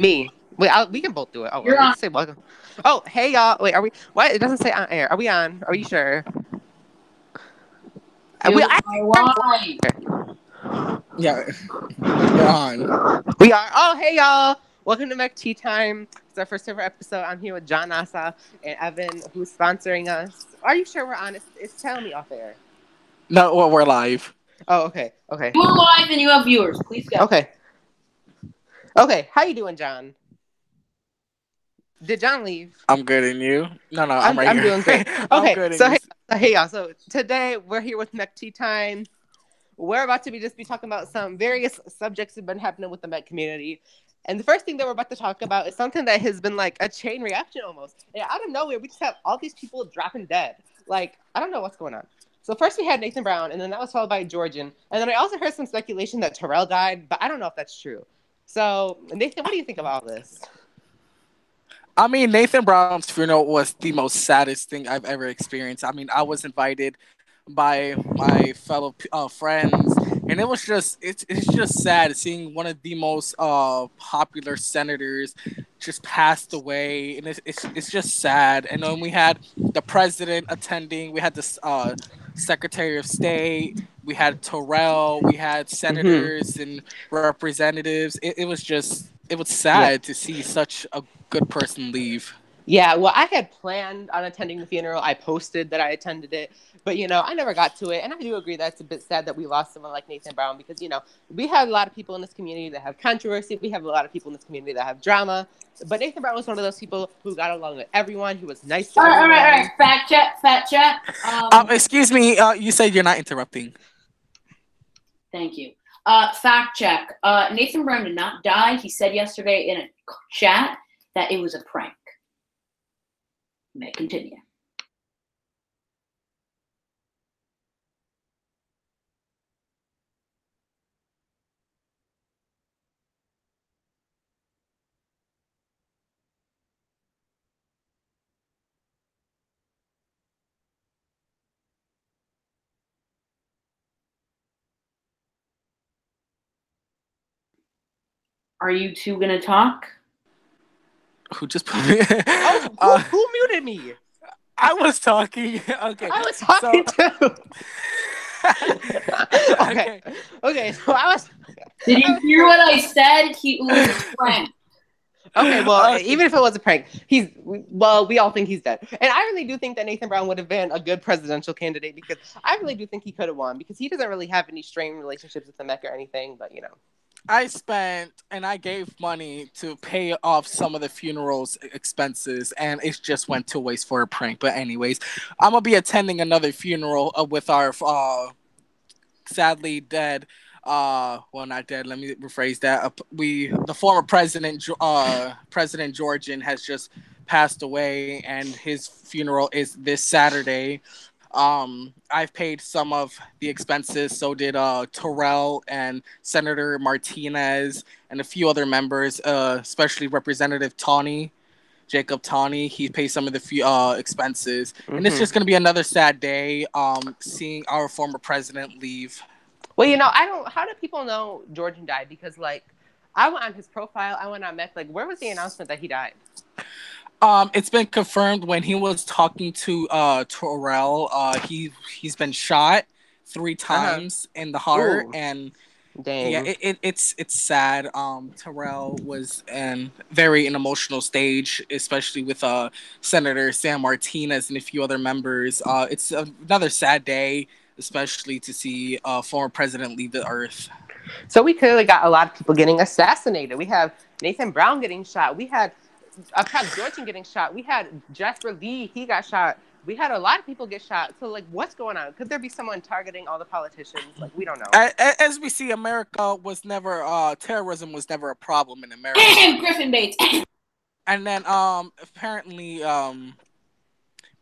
Me. Wait, we can both do it. Oh, You're let's on. just say welcome. Oh, hey y'all. Wait, are we? What? It doesn't say on air. Are we on? Are you sure? We Do I my turned wife. Yeah, we're on. We are. Oh, hey y'all. Welcome to MEC Tea Time. It's our first ever episode. I'm here with John Asa and Evan, who's sponsoring us. Are you sure we're on? It's telling me off air. No, well, we're live. Oh, okay, okay, You are live and you have viewers. Please go. okay, okay. How you doing, John? Did John leave? I'm good, and you? No, I'm I'm right I'm here. doing great. I'm Okay, good, and so you? hey y'all. So today we're here with MEC Tea Time. We're about to be talking about some various subjects that have been happening with the Met community. And the first thing that we're about to talk about is something that has been like a chain reaction almost. And out of nowhere, we just have all these people dropping dead. Like, I don't know what's going on. So first we had Nathan Brown, and then that was followed by Georgian. And then I also heard some speculation that Terrell died, but I don't know if that's true. So, Nathan, what do you think of all this? I mean, Nathan Brown's funeral was the most saddest thing I've ever experienced. I mean, I was invited by my fellow friends, and it's just sad seeing one of the most popular senators just passed away, and it's just sad. And then we had the president attending. We had the Secretary of State. We had Terrell. We had Mm-hmm. senators and representatives. It was Yeah. sad to see such a good person leave. Yeah, well, I had planned on attending the funeral. I posted that I attended it, but I never got to it. And I do agree that it's a bit sad that we lost someone like Nathan Brown because we have a lot of people in this community that have controversy. We have a lot of people in this community that have drama. But Nathan Brown was one of those people who got along with everyone. He was nice to All right. everyone. Fact check. Fact check. Excuse me. You said you're not interrupting. Thank you. Fact check. Nathan Brown did not die. He said yesterday in a chat that it was a prank. May continue. Are you two gonna talk? Who just put me? Oh, who muted me? I was talking. Okay, I was so talking too. Okay. okay. Okay, so I was. Did I you was hear what I said? He was a prank. Okay, well, Okay. even if it was a prank, we all think he's dead. And I really do think that Nathan Brown would have been a good presidential candidate because I really do think he could have won because he doesn't really have any strained relationships with the MEC or anything, but I spent and I gave money to pay off some of the funeral's expenses, and it just went to waste for a prank. But anyways, I'm gonna be attending another funeral with our sadly dead well, not dead, let me rephrase that. We the former president President Georgian has just passed away, and his funeral is this Saturday. I've paid some of the expenses, so did Terrell and Senator Martinez and a few other members, especially Representative Tawny, Jacob Tawny. He paid some of the few expenses, and it's just hmm going to be another sad day. Seeing our former president leave. well, I don't. How do people know Georgian died? Because I went on his profile, I went on MEC. Like, where was the announcement that he died? It's been confirmed when he was talking to Terrell. He's been shot three Uh huh. times in the heart, Ooh, and yeah, dang. it's sad. Terrell was in very an emotional stage, especially with Senator Sam Martinez and a few other members. It's another sad day, especially to see former president leave the earth. So we clearly got a lot of people getting assassinated. We have Nathan Brown getting shot. We had Georgian getting shot. We had Jasper Lee, he got shot. We had a lot of people get shot. So, like, what's going on? Could there be someone targeting all the politicians? Like, we don't know. As we see, America was never terrorism was never a problem in America. Griffin Bates. And then apparently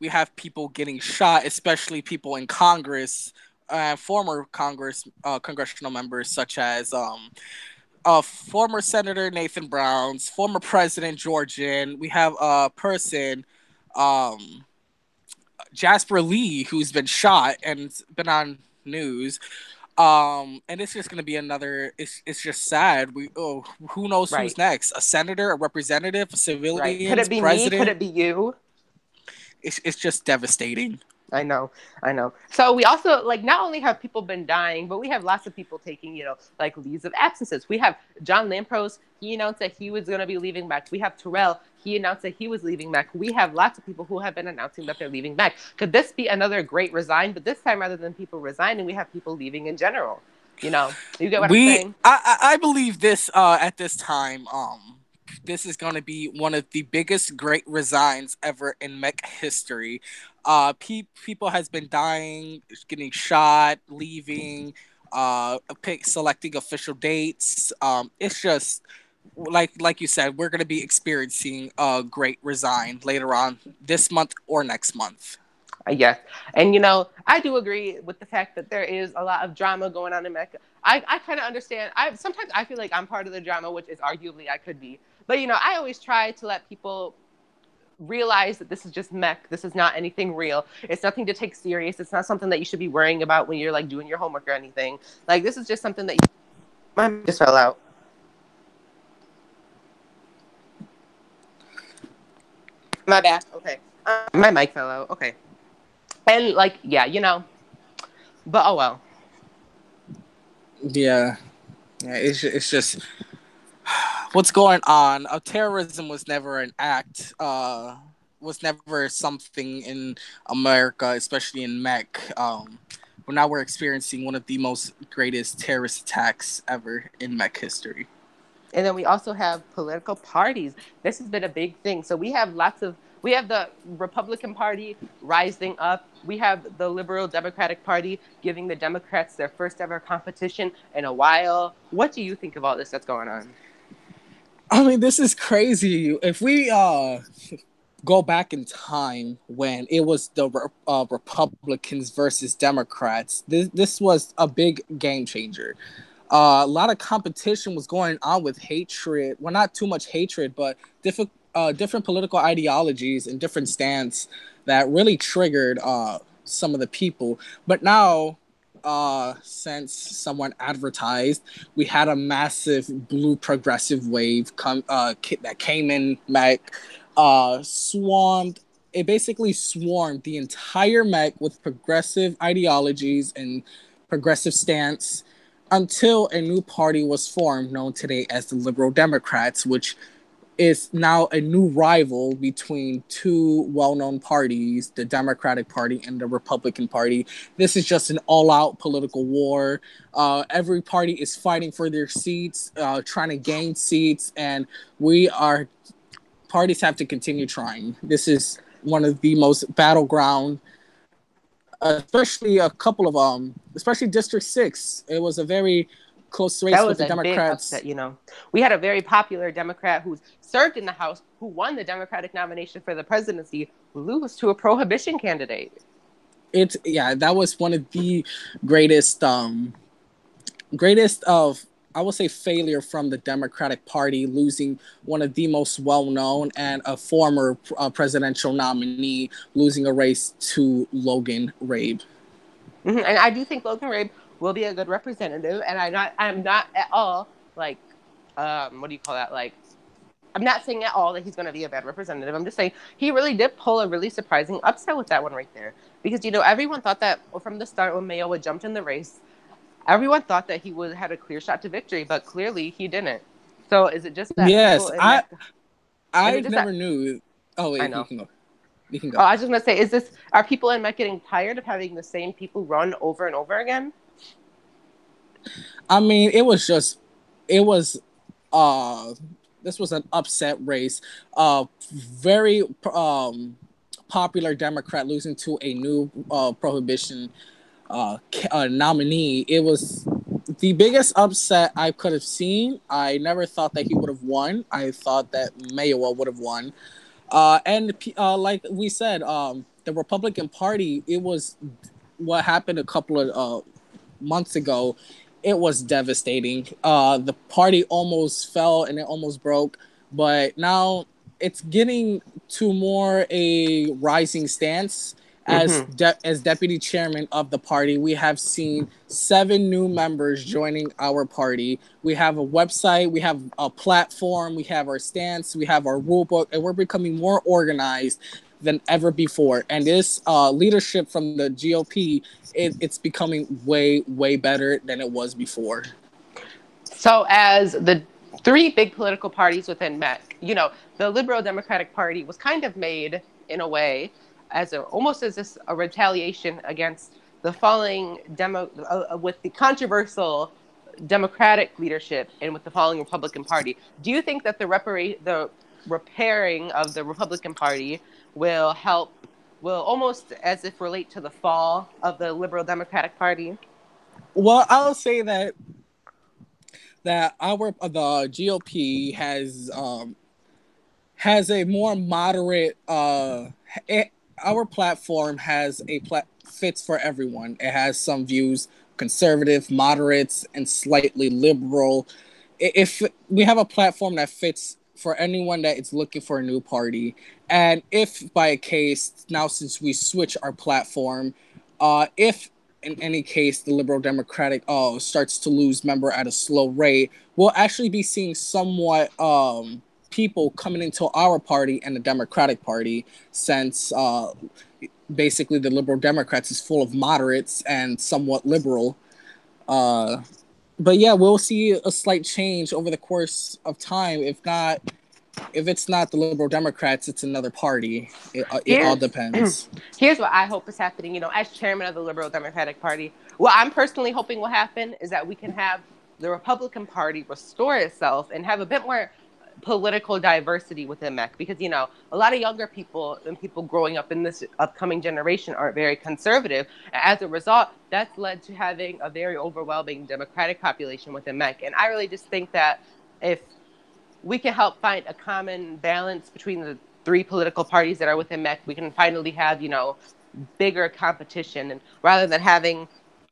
we have people getting shot, especially people in Congress, former congressional members such as former Senator Nathan Brown's, former President Georgian. We have a person, Jasper Lee, who's been shot and been on news. And it's just gonna be another. It's just sad. Who knows Right. who's next? A senator, a representative, a Right. Could civilian, it be me? Could president. it be you? It's just devastating. I know, I know. So we also like not only have people been dying, but we have lots of people taking, like leaves of absences. We have John Lampros. He announced that he was going to be leaving MEC. We have Terrell. He announced that he was leaving MEC. We have lots of people who have been announcing that they're leaving MEC. Could this be another great resign? But this time, rather than people resigning, we have people leaving in general. You get what I'm saying? I believe this at this time. This is going to be one of the biggest great resigns ever in MEC history. People has been dying, getting shot, leaving, selecting official dates. It's just like you said, we're going to be experiencing a great resign later on this month or next month. Yes. And, I do agree with the fact that there is a lot of drama going on in MEC. I kind of understand. Sometimes I feel like I'm part of the drama, which is arguably I could be. But, I always try to let people realize that this is just MEC. This is not anything real. It's nothing to take serious. It's not something that you should be worrying about when you're, like, doing your homework or anything. Like, this is just something that my mic just fell out. My bad. Okay. My mic fell out. Okay. And like, yeah, but oh well. Yeah, it's just what's going on. Terrorism was never an act. Was never something in America, especially in MEC. But now we're experiencing one of the most greatest terrorist attacks ever in MEC history. And then we also have political parties. This has been a big thing. So we have the Republican Party rising up. We have the Liberal Democratic Party giving the Democrats their first ever competition in a while. What do you think of all this that's going on? I mean, this is crazy. If we go back in time when it was the Republicans versus Democrats, this was a big game changer. A lot of competition was going on with hatred. Well, not too much hatred, but different political ideologies and different stance that really triggered some of the people. But now, since someone advertised, we had a massive blue progressive wave that came in MEC, swarmed. It basically swarmed the entire MEC with progressive ideologies and progressive stance until a new party was formed, known today as the Liberal Democrats, which is now a new rival between two well-known parties, the Democratic Party and the Republican Party. This is just an all-out political war. Every party is fighting for their seats, trying to gain seats, and parties have to continue trying. This is one of the most battleground, especially especially District 6. It was a very close race with the Democrats. That was a big upset, We had a very popular Democrat who's served in the House, who won the Democratic nomination for the presidency, lose to a prohibition candidate. That was one of the greatest of, I would say, failure from the Democratic Party, losing one of the most well-known and a former presidential nominee, losing a race to Logan Rabe. Mm-hmm. And I do think Logan Rabe will be a good representative, and I'm not at all like, what do you call that? Like, I'm not saying at all that he's going to be a bad representative. I'm just saying he really did pull a really surprising upset with that one right there, because everyone thought that from the start when Mayowa jumped in the race, everyone thought that he had a clear shot to victory, but clearly he didn't. So is it just that? Yes, I never knew. Oh, wait, I know. You can go. Oh, I was just going to say, are people in MEC getting tired of having the same people run over and over again? I mean, this was an upset race. Very popular Democrat losing to a new prohibition nominee. It was the biggest upset I could have seen. I never thought that he would have won. I thought that Mayowa would have won. And like we said, the Republican Party, it was what happened a couple of months ago. It was devastating. The party almost fell and it almost broke, but now it's getting to more a rising stance. as deputy chairman of the party. We have seen 7 new members joining our party. We have a website, we have a platform, we have our stance, we have our rule book, and we're becoming more organized than ever before. And this leadership from the GOP, it's becoming way, way better than it was before. So as the 3 big political parties within MEC, the Liberal Democratic Party was kind of made in a way as almost as this a retaliation against the falling with the controversial Democratic leadership and with the falling Republican Party. Do you think that the repairing of the Republican Party will almost as if relate to the fall of the Liberal Democratic Party? Well, I'll say that the GOP has a more moderate our platform has fits for everyone. It has some views, conservative, moderates, and slightly liberal. If we have a platform that fits for anyone that is looking for a new party, and if by a case now since we switch our platform, if in any case the Liberal Democratic starts to lose member at a slow rate, we'll actually be seeing somewhat people coming into our party and the Democratic Party, since basically the Liberal Democrats is full of moderates and somewhat liberal. But yeah, we'll see a slight change over the course of time. If it's not the Liberal Democrats, it's another party. It all depends. Here's what I hope is happening. As chairman of the Liberal Democratic Party, what I'm personally hoping will happen is that we can have the Republican Party restore itself and have a bit more political diversity within MEC, because a lot of younger people and people growing up in this upcoming generation aren't very conservative. As a result, that's led to having a very overwhelming Democratic population within MEC. And I really just think that if we can help find a common balance between the 3 political parties that are within MEC, we can finally have bigger competition, and rather than having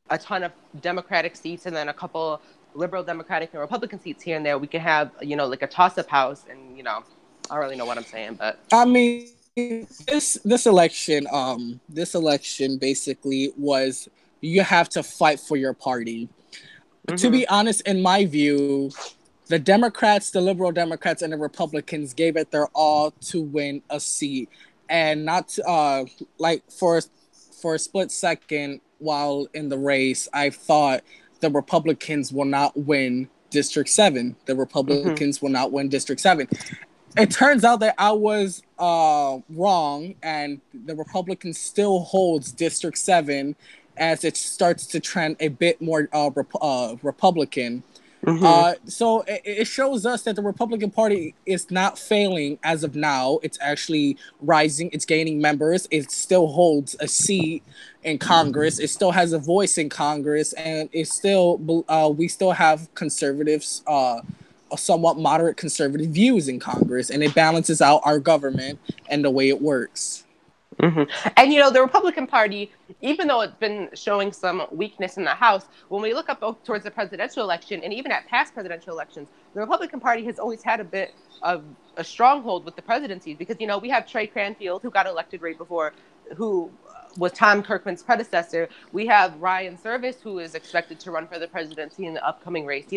a ton of Democratic seats and then a couple Liberal, Democratic, and Republican seats here and there, we can have, like a toss-up house. And, I don't really know what I'm saying, but I mean, this election basically was you have to fight for your party. To be honest, in my view, the Democrats, the Liberal Democrats, and the Republicans gave it their all to win a seat, and not for a split second while in the race, I thought the Republicans will not win District 7. The Republicans will not win District 7. It turns out that I was wrong, and the Republicans still holds District 7 as it starts to trend a bit more Republican. So it shows us that the Republican Party is not failing as of now. It's actually rising. It's gaining members. It still holds a seat in Congress. It still has a voice in Congress, and we still have conservatives, somewhat moderate conservative views in Congress, and it balances out our government and the way it works. And the Republican Party, even though it's been showing some weakness in the House, when we look up towards the presidential election and even at past presidential elections, the Republican Party has always had a bit of a stronghold with the presidencies, because we have Trey Cranfield, who got elected right before, who was Tom Kirkman's predecessor. We have Ryan Service, who is expected to run for the presidency in the upcoming race.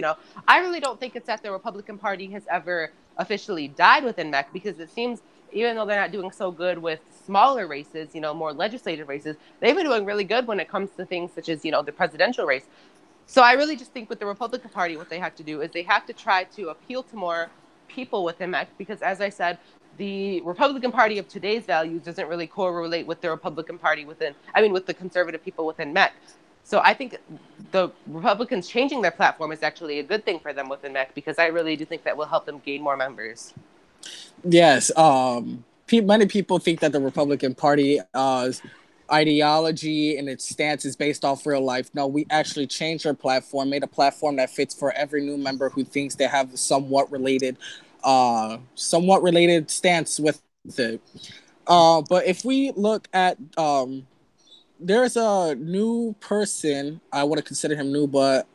I really don't think it's that the Republican Party has ever officially died within MEC, because it seems, even though they're not doing so good with smaller races, more legislative races, they've been doing really good when it comes to things such as, the presidential race. So I really just think with the Republican Party, what they have to do is they have to try to appeal to more people within MEC, because as I said, the Republican Party of today's values doesn't really correlate with the Republican Party with the conservative people within MEC. So I think the Republicans changing their platform is actually a good thing for them within MEC, because I really do think that will help them gain more members. Yes, many people think that the Republican Party ideology and its stance is based off real life. No, we actually changed our platform, made a platform that fits for every new member who thinks they have somewhat related stance with it. But if we look at there's a new person, I wouldn't consider him new, but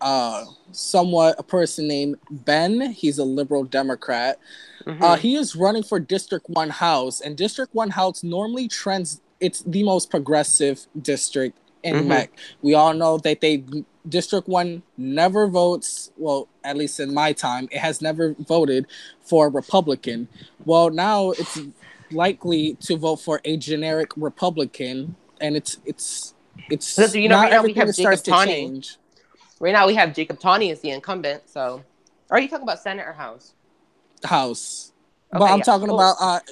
somewhat a person named Ben. He's a Liberal Democrat. He is running for District 1 House, and District 1 House normally trends it's the most progressive district in Mm-hmm. MEC. We all know that District 1 never votes, well, at least in my time, it has never voted for Republican. Well, now it's likely to vote for a generic Republican, and Because it's right not now we everything have that starts Jacob to Tawney. change. Right now we have Jacob Tawney as the incumbent. So, or are you talking about Senate or House? House. But Okay, I'm yeah. talking Well, about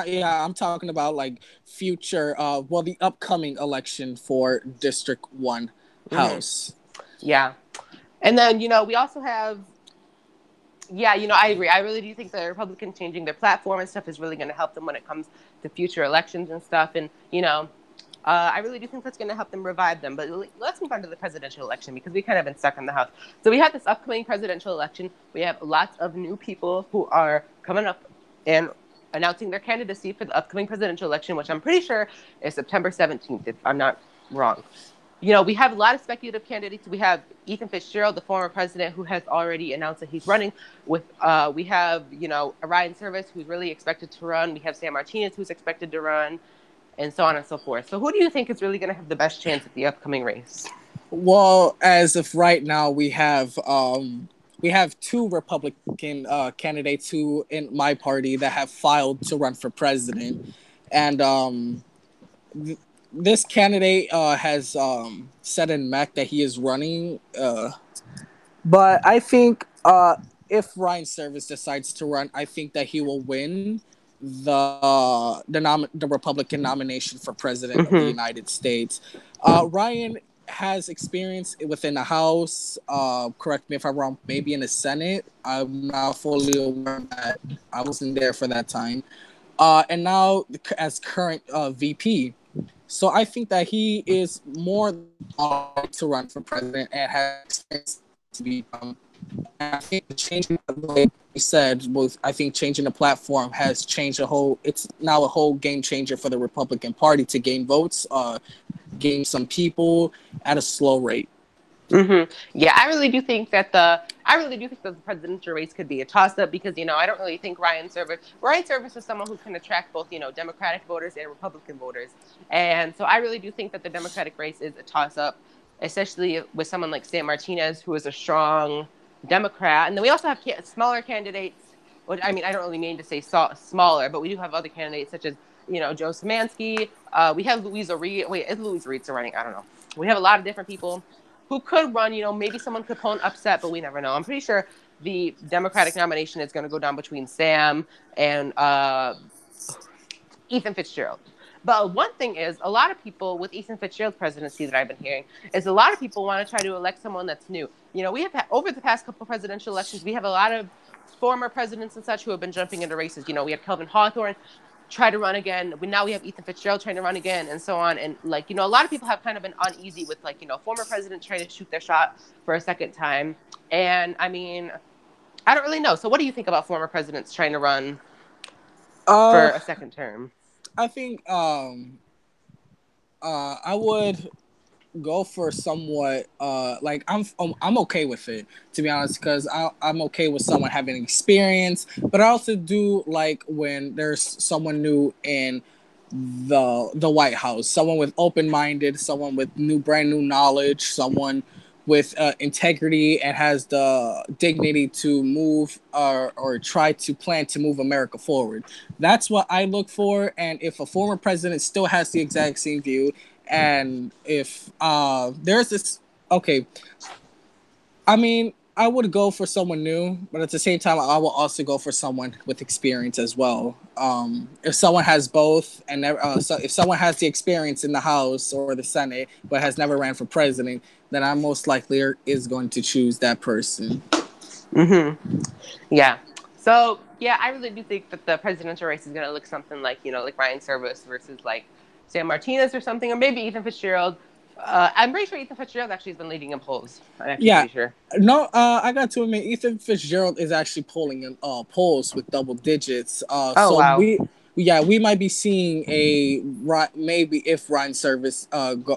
yeah, I'm talking about like future well, the upcoming election for District 1 mm-hmm. House. Yeah. And then, we also have, yeah, I agree. I really do think the Republicans changing their platform and stuff is really going to help them when it comes to future elections and stuff. And, I really do think that's going to help them revive them. But let's move on to the presidential election because we kind of been stuck in the House. So we have this upcoming presidential election. We have lots of new people who are coming up and announcing their candidacy for the upcoming presidential election, which I'm pretty sure is September 17th, if I'm not wrong. We have a lot of speculative candidates. We have Ethan Fitzgerald, the former president, who has already announced that he's running. We have, Ryan Service, who's really expected to run. We have Sam Martinez, who's expected to run, and so on and so forth. So who do you think is really going to have the best chance at the upcoming race? Well, as of right now, we have two Republican candidates who in my party that have filed to run for president, and this candidate has said in MEC that he is running. But I think if Ryan Service decides to run, I think that he will win the Republican nomination for president of the United States. Ryan has experience within the House. Correct me if I'm wrong. Maybe in the Senate. I'm not fully aware of that. I wasn't there for that time. And now as current VP. So I think that he is more to run for president and has experience to be. I think changing, like you said, I think changing the platform has changed it's now a whole game changer for the Republican Party to gain votes, gain some people at a slow rate. Mm-hmm. Yeah, I really do think that the presidential race could be a toss-up because I don't really think Ryan Service is someone who can attract both Democratic voters and Republican voters, and so I really do think that the Democratic race is a toss-up, especially with someone like Sam Martinez, who is a strong Democrat, and then we also have smaller candidates. Which I mean, I don't really mean to say smaller, but we do have other candidates such as Joe Szymanski. We have Louisa Reed. Wait, is Louisa Reed still running? I don't know. We have a lot of different people who could run. Maybe someone could pull an upset, but we never know. I'm pretty sure the Democratic nomination is going to go down between Sam and Ethan Fitzgerald. But one thing is, a lot of people with Ethan Fitzgerald's presidency that I've been hearing is a lot of people want to try to elect someone that's new. We have over the past couple presidential elections, we have a lot of former presidents and such who have been jumping into races. We have Kelvin Hawthorne try to run again. Now we have Ethan Fitzgerald trying to run again, and so on. And a lot of people have kind of been uneasy with former presidents trying to shoot their shot for a second time. And I mean, I don't really know. So what do you think about former presidents trying to run for a second term? I think I would go for somewhat like I'm okay with it, to be honest, because I'm okay with someone having experience, but I also do like when there's someone new in the White House, someone with open-minded, someone with brand new knowledge, someone with integrity and has the dignity to move or try to plan to move America forward. That's what I look for. And if a former president still has the exact same view, and if there's this, okay, I mean, I would go for someone new, but at the same time, I will also go for someone with experience as well. If someone has both, and so if someone has the experience in the House or the Senate, but has never ran for president, then I most likely is going to choose that person. Mm-hmm. Yeah. So, yeah, I really do think that the presidential race is going to look something like, like Ryan Service versus like Sam Martinez or something, or maybe Ethan Fitzgerald. I'm pretty sure Ethan Fitzgerald actually has been leading in polls. I'm actually pretty sure. No, I got to admit, Ethan Fitzgerald is actually polling in polls with double digits. Wow. We might be seeing maybe if Ryan Service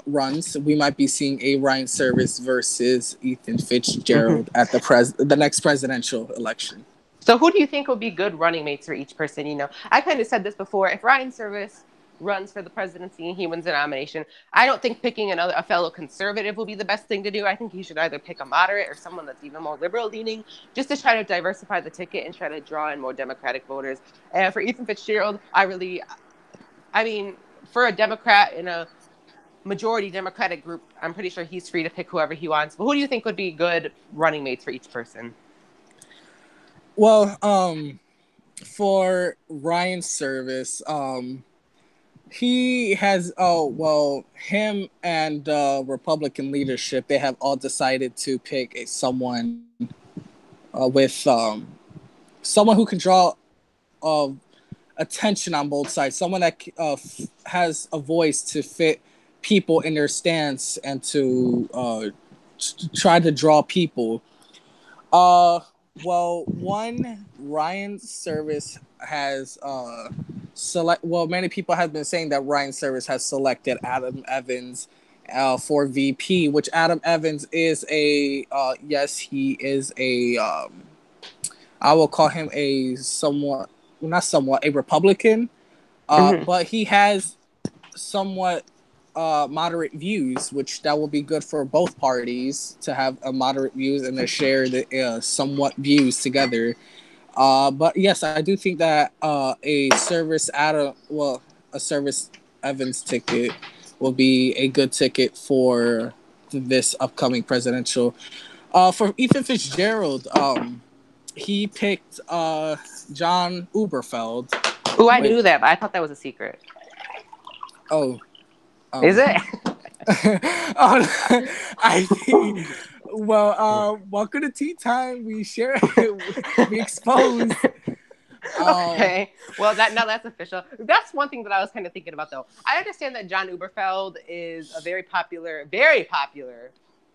runs, we might be seeing a Ryan Service versus Ethan Fitzgerald at the next presidential election. So who do you think will be good running mates for each person? I kind of said this before. If Ryan Service runs for the presidency and he wins the nomination, I don't think picking a fellow conservative will be the best thing to do. I think he should either pick a moderate or someone that's even more liberal leaning, just to try to diversify the ticket and try to draw in more Democratic voters. And for Ethan Fitzgerald, for a Democrat in a majority Democratic group, I'm pretty sure he's free to pick whoever he wants. But who do you think would be good running mates for each person? Well, for Ryan Service, he has him and Republican leadership, they have all decided to pick someone with someone who can draw attention on both sides, someone that has a voice to fit people in their stance and to try to draw people. One, Ryan Service has many people have been saying that Ryan Service has selected Adam Evans for VP, which Adam Evans is he is I will call him a Republican, but he has somewhat moderate views, which that will be good for both parties to have a moderate views and to share the somewhat views together. But yes, I do think that a Service Evans ticket will be a good ticket for this upcoming presidential. For Ethan Fitzgerald, he picked John Uberfeld. Oh, I knew that, but I thought that was a secret. Oh. Is it? I think. Well, welcome to Tea Time. We share, we expose. Okay. Well, that's official. That's one thing that I was kind of thinking about, though. I understand that John Uberfeld is a very popular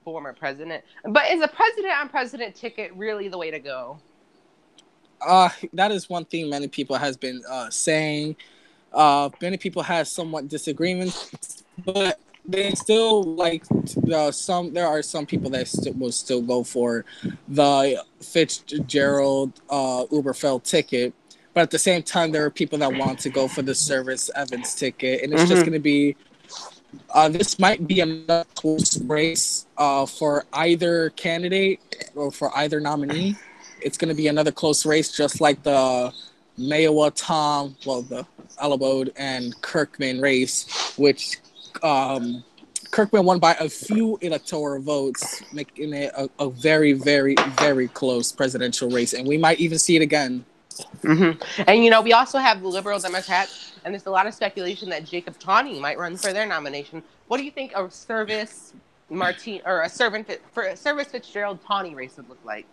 former president, but is a president-on-president ticket really the way to go? That is one thing many people has been saying. Many people have somewhat disagreements, but they still there are some people that will still go for the Fitzgerald Uberfeld ticket, but at the same time there are people that want to go for the Service Evans ticket, and it's just going to be this might be a close race for either candidate or for either nominee. It's going to be another close race, just like the Mayowa the Alabode and Kirkman race, which Kirkman won by a few electoral votes, making it a very, very, very close presidential race. And we might even see it again. Mm-hmm. And, we also have the Liberal Democrats, and there's a lot of speculation that Jacob Tawney might run for their nomination. What do you think a Service Fitzgerald Tawney race would look like?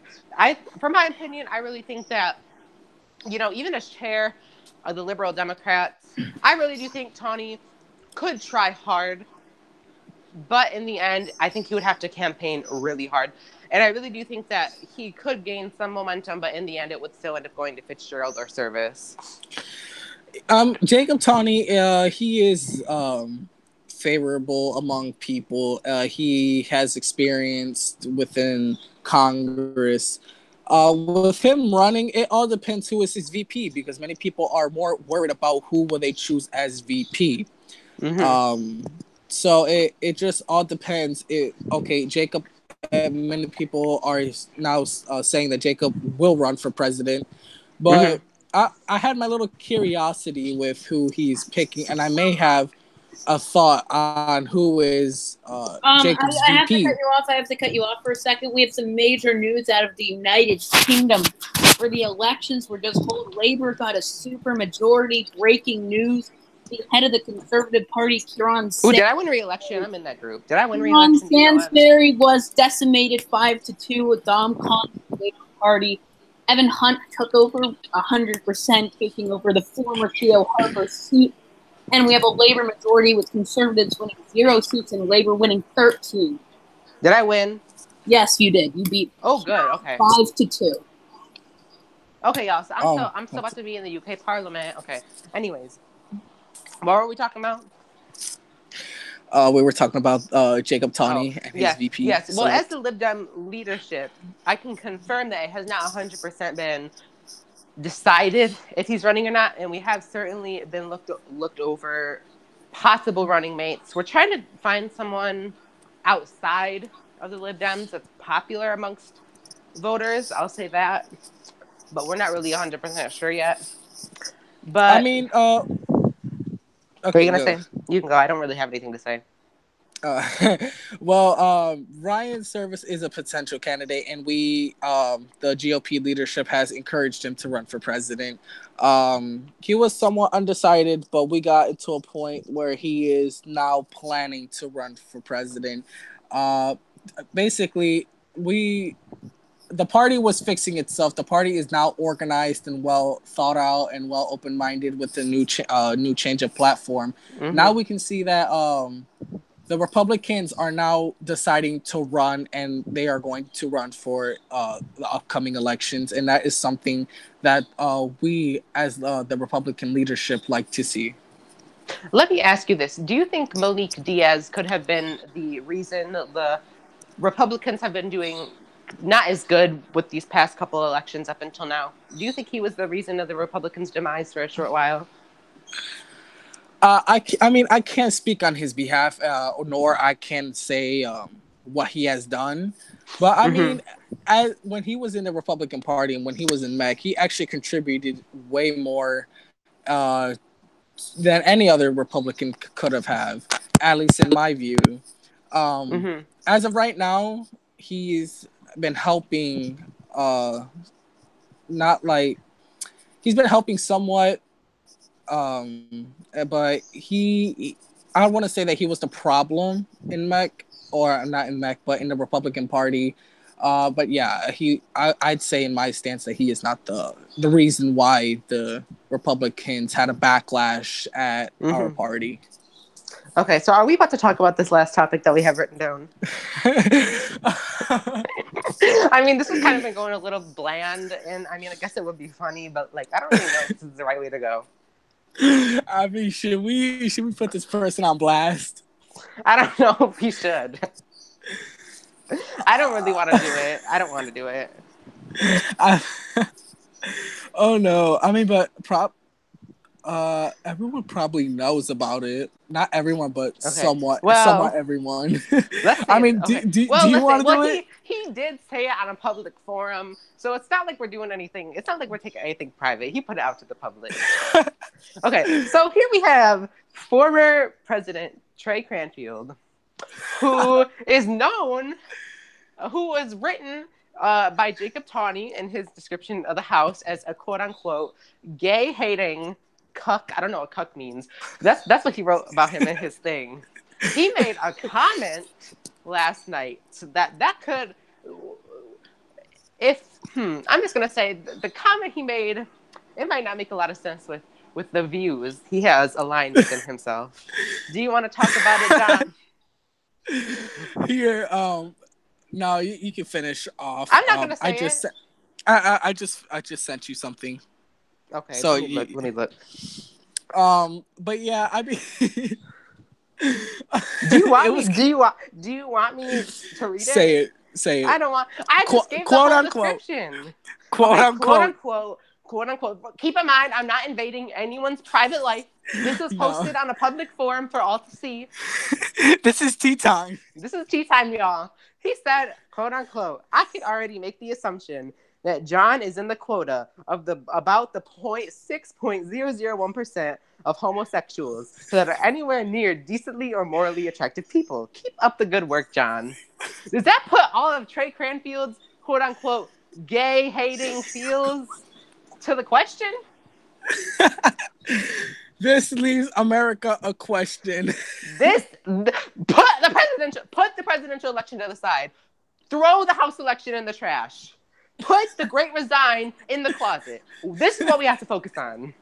For my opinion, I really think that, even as chair of the Liberal Democrats, I really do think Tawney could try hard, but in the end, I think he would have to campaign really hard. And I really do think that he could gain some momentum, but in the end, it would still end up going to Fitzgerald or Service. Jacob Tawney, he is favorable among people. He has experience within Congress. With him running, it all depends who is his VP, because many people are more worried about who will they choose as VP. Mm-hmm. So it just all depends. Jacob. Many people are now saying that Jacob will run for president, but I had my little curiosity with who he's picking, and I may have a thought on who is Jacob's VP. I have to cut you off for a second. We have some major news out of the United Kingdom. For the elections were just hold. Labour got a super majority. Breaking news. The head of the Conservative Party, Kieran did I win re-election? I'm in that group. Did I win re-election? Sainsbury was decimated 5-2 with Dom Conn from the Labour Party. Evan Hunt took over 100%, taking over the former Theo Harper seat. And we have a Labour majority with Conservatives winning 0 seats and Labour winning 13. Did I win? Yes, you did. You beat. Oh, good. Okay. 5-2. Okay, y'all. So I'm still about to be in the UK Parliament. Okay. Anyways. What were we talking about? We were talking about Jacob Tawney and his VP. Yes. Well, as the Lib Dem leadership, I can confirm that it has not 100% been decided if he's running or not, and we have certainly been looked over possible running mates. We're trying to find someone outside of the Lib Dems that's popular amongst voters. I'll say that, but we're not really 100% sure yet. But I mean, what are you okay, gonna go. say? You can go. I don't really have anything to say. Ryan Service is a potential candidate, and the GOP leadership has encouraged him to run for president. He was somewhat undecided, but we got to a point where he is now planning to run for president. Basically, the party was fixing itself. The party is now organized and well thought out and well open-minded with the new change of platform. Mm-hmm. Now we can see that the Republicans are now deciding to run, and they are going to run for the upcoming elections, and that is something that we, as the Republican leadership, like to see. Let me ask you this. Do you think Monique Diaz could have been the reason the Republicans have been doing not as good with these past couple of elections up until now? Do you think he was the reason of the Republicans' demise for a short while? I mean, I can't speak on his behalf, nor I can say what he has done. But I mean, when he was in the Republican Party and when he was in MEC, he actually contributed way more than any other Republican could have had, at least in my view. As of right now, he's been helping. He's been helping somewhat. But I don't want to say that he was the problem in MEC, or not in MEC, but in the Republican Party. But yeah, I'd say in my stance that he is not the reason why the Republicans had a backlash at our party. Okay, so are we about to talk about this last topic that we have written down? I mean, this has kind of been going a little bland, and I mean, I guess it would be funny, but like, I don't really know if this is the right way to go. I mean, should we put this person on blast? I don't know if we should. I don't really want to do it. I don't want to do it. Oh no! I mean, but everyone probably knows about it. Not everyone, but somewhat everyone. I mean, do you want to do it? He did say it on a public forum, so it's not like we're doing anything. It's not like we're taking anything private. He put it out to the public. Okay, so here we have former President Trey Cranfield, who was written by Jacob Tawney in his description of the House as a quote-unquote gay-hating cuck. I don't know what cuck means. That's what he wrote about him in his thing. He made a comment last night that could, I'm just gonna say the comment he made, it might not make a lot of sense with the views he has aligned within himself. Do you want to talk about it, John? Here, no, you can finish off. I'm not gonna say it. I just sent you something. Okay, so let me look. But yeah, I mean, do you want me to read it? Say it. I don't want. I just gave the whole description. Quote unquote. Keep in mind, I'm not invading anyone's private life. This is posted on a public forum for all to see. This is tea time. This is tea time, y'all. He said, quote unquote, I could already make the assumption that John is in the quota of about the 6.001% of homosexuals that are anywhere near decently or morally attractive people. Keep up the good work, John. Does that put all of Trey Cranfield's quote unquote gay hating feels to the question? This leaves America a question. Put the presidential election to the side. Throw the House election in the trash. Put the Great Resign in the closet. This is what we have to focus on.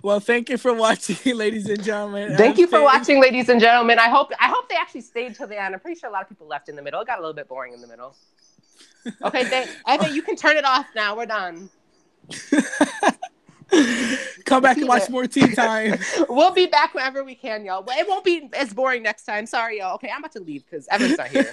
Well, thank you for watching, ladies and gentlemen. Thank you for watching, ladies and gentlemen. I hope they actually stayed till the end. I'm pretty sure a lot of people left in the middle. It got a little bit boring in the middle. Okay, Evan, you can turn it off now. We're done. Come back and watch more tea time. We'll be back whenever we can, y'all. But it won't be as boring next time. Sorry, y'all. Okay, I'm about to leave because Evan's not here.